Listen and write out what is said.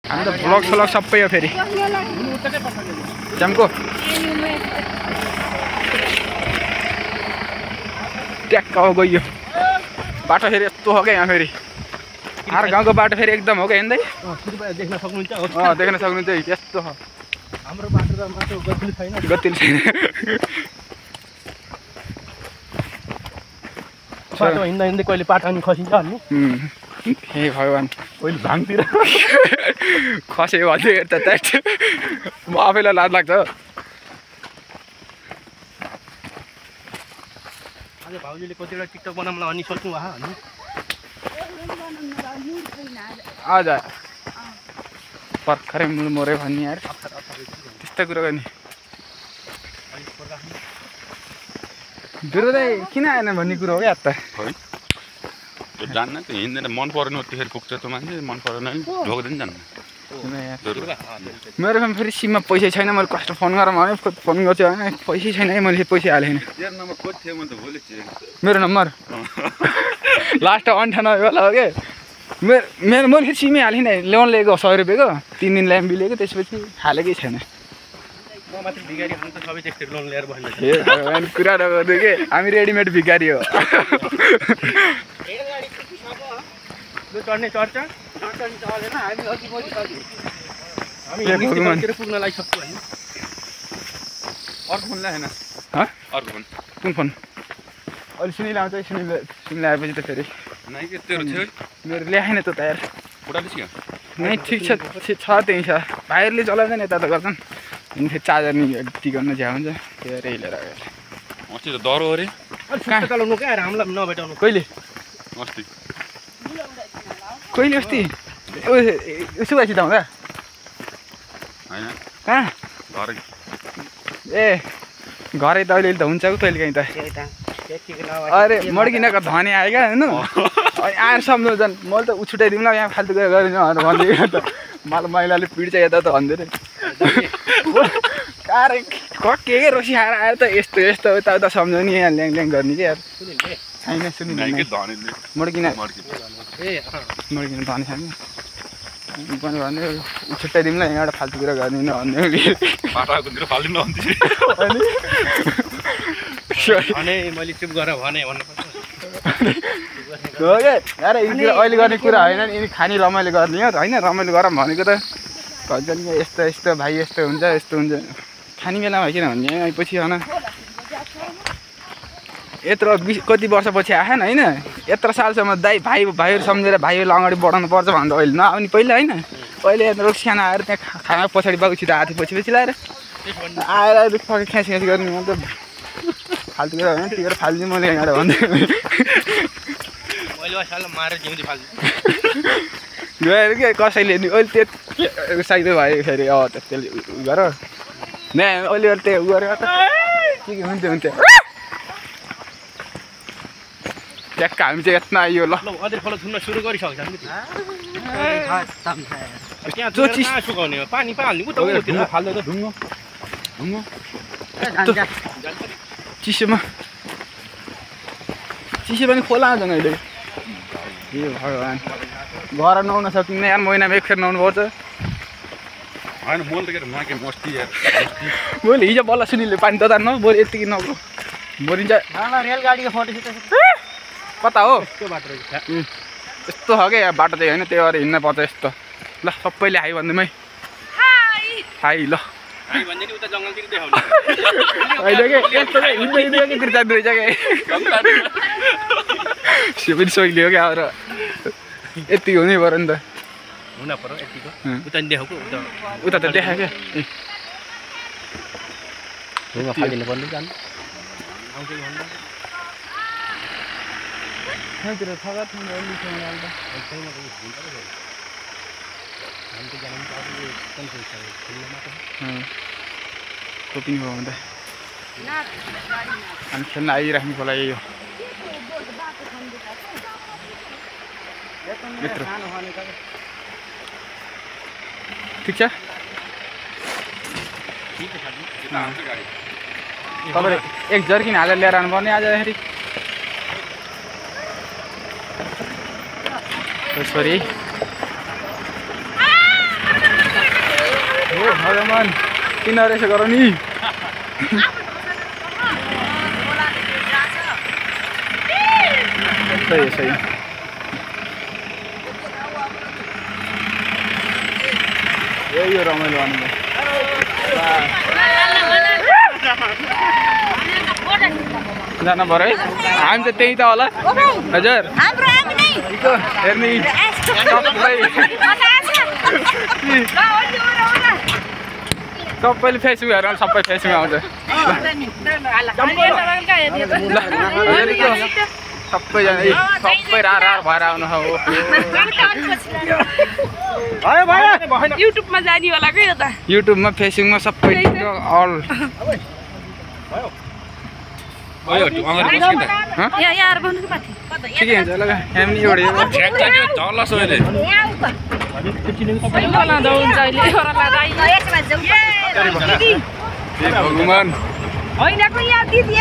हामी त भ्लग सलग सबै हो फेरि च्याम्को ट्याक्क गयो बाटो फेरि यस्तो हो क्या यहाँ फेरि आर गाउँको बाटो फेरि एकदम हो क्या हेर्दै देख्न सक्नुहुन्छ देख्न सक्नुहुन्छ यस्तो हो हाम्रो बाटो त माटो गतिलो छैन बाटो हिँड्दा हिँड्दै कहिले पाटानी खसिन्छ अनि हे भगवान् कहिले भाङतिर खस्यो भन्दै हेर्दा त म आफैलाई लाज लाग्छ आज भाउजूले कतिवटा टिकटक बनाउन अनि सोच्नु भयो अनि हजुर भर्खरै मुलमोरे भन्ने यार त्यस्तो कुरो गर्ने बिरुदै किन आएन भन्ने कुरो हो क्या त जान्न त हिँड्दैन मन परेन त्यतिखेर पुग्छ त मान्छे मन परेन नि ढोक्दैन जान्न मेरोमा फेरि सिममा पैसा छैन मैले कस्तो फोन गरेर भने फोन गर्छु होइन पैसै छैन है मैले पैसा हालेँ छैन मेरो नम्बर लास्ट 98 वाला हो क्या मेरो मैले फेरि सिमै हालेँ नि लोन लिएको 100 रुपियाँको 3 दिन ल्याम्बी लिएको त्यसपछि हालेकै छैन कुरा नगर्नु के हामी रेडिमेड भिखारी हो चढ्ने चढ्छ पुग्न लागिसक्छु होइन अर्को फोन ल्याएन अर्को फोन कुन फोन अहिले सुनिल आउँछ सुनिल आएपछि त फेरि मेरो ल्याएन त यार नै ठिक छ त्यही छ भाइहरूले चलाउँदैन यता त गर्छन् अनि फेरि चार्जर नि टी गर्न झ्या हुन्छ त्यही भएर हिँडेर गयो अस्ति त डह्रो अरे चलाउनु क्या हामीलाई नभेटाउनु कहिले अस्ति उसो भएपछि त हुँदा कहाँ ए घरै त अहिले त हुन्छ तैँले कहीँ त अरे मड्किनको धनी आयो क्या हेर्नु आएर सम्झाउ झन् मैले त उछुटाइदिउँ ल यहाँ फाल्तु गरेर गरिदिनु भनेर भनिदिएको त मलाई महिलाले पिड्छ यता त भन्दै कार के रोसी खाएर आएर त यस्तो यता उता सम्झाउने यहाँ ल्याङ गर्ने क्या यार छैन सुनि मड्किन धनी छैन पनि भन्यो छुट्याइदिउँ ल यहाँबाट फाल्तु कुरा गरिदिनु भने मैले चुप गरेर भने भन्नुपर्छ हो क्या अरे अहिले गर्ने कुरा होइन नि यिनी खानी रमाइलो गर्ने हो होइन रमाइलो गरौँ भनेको त भन्छ नि यस्तो भाइ यस्तो हुन्छ खाने बेलामा किन भन्ने पछि होइन यत्रो कति वर्षपछि आएन होइन यत्रो सालसम्म भाइहरू सम्झेर भाइहरूलाई अगाडि बढाउनु पर्छ भनेर अहिले नआउने पहिला होइन अहिले रोक्सी खाना आएर त्यहाँ खाना पछाडि बाउसित हाती पछि लाएर आएर ख्यास गर्ने म त फाल्तु कुरा होइन टिकेर फालिदिउँ मैले यहाँबाट भन्दै गएर के कसैले नि अहिले त्यो साइडै भयो फेरि त्यसले उ गर न अहिले त्यो उ गरेर त के हुन्थ्यो ट्याक्क हामी चाहिँ यत्न आइयो ल अझै फलो छुन्न सुरु गरिसक्छ पानी पाल्ने फाल्दै त ढुङ्गो चिसोमा पनि खोला आउँछ अहिले ए भगवान् घर नुहाउन सकिन्न यार महिनामा एकखेर नुहाउनु पर्छ मैले हिजो बल्ल सुनिले पानी ततार्नु बरु यतिकै नगो बोरिन्छ रेलगाडीको फोटो कता हो त्यो बाटो यस्तो हो क्या बाटो चाहिँ होइन त्यही भएर हिँड्न पर्छ यस्तो ल सबैले हाई भन्दैमै हाई ल होइन कि यस्तो चाहिँ हिँड्दै कि जाँदो रहेछ क्या त्यो पनि सोइले हो क्या अब यति हुनै पऱ्यो नि त हुन पर्यो यतिको उता देखाएको उता त देखायो क्या फालिदिनु पर्ने जानु कोपिङ हो भने हामी खेल्न आइराख्नुको लागि यो ठिक छ तपाईँले एक जर्किन हालेर लिएर आउनुपर्ने आजखेरि छोरी भगवान किन रहेछ गर नि सही सही यो रमाइलो गर्नु जान पर्यो है हामी त त्यही त होला हजुर हेर्ने सबैले फेसबुक हेरेर सबै फेसबुक आउँछ सबैजना सबै रार भएर आउनु हो युट्युबमा जाने होला के यो त युट्युबमा फेसबुकमा सबै अल यार बन्नु के पाथि ठिकै हुन्छ ल हामी एउटा लाँदा हुन्छ अहिले भगवान होइन को यहाँ दिदी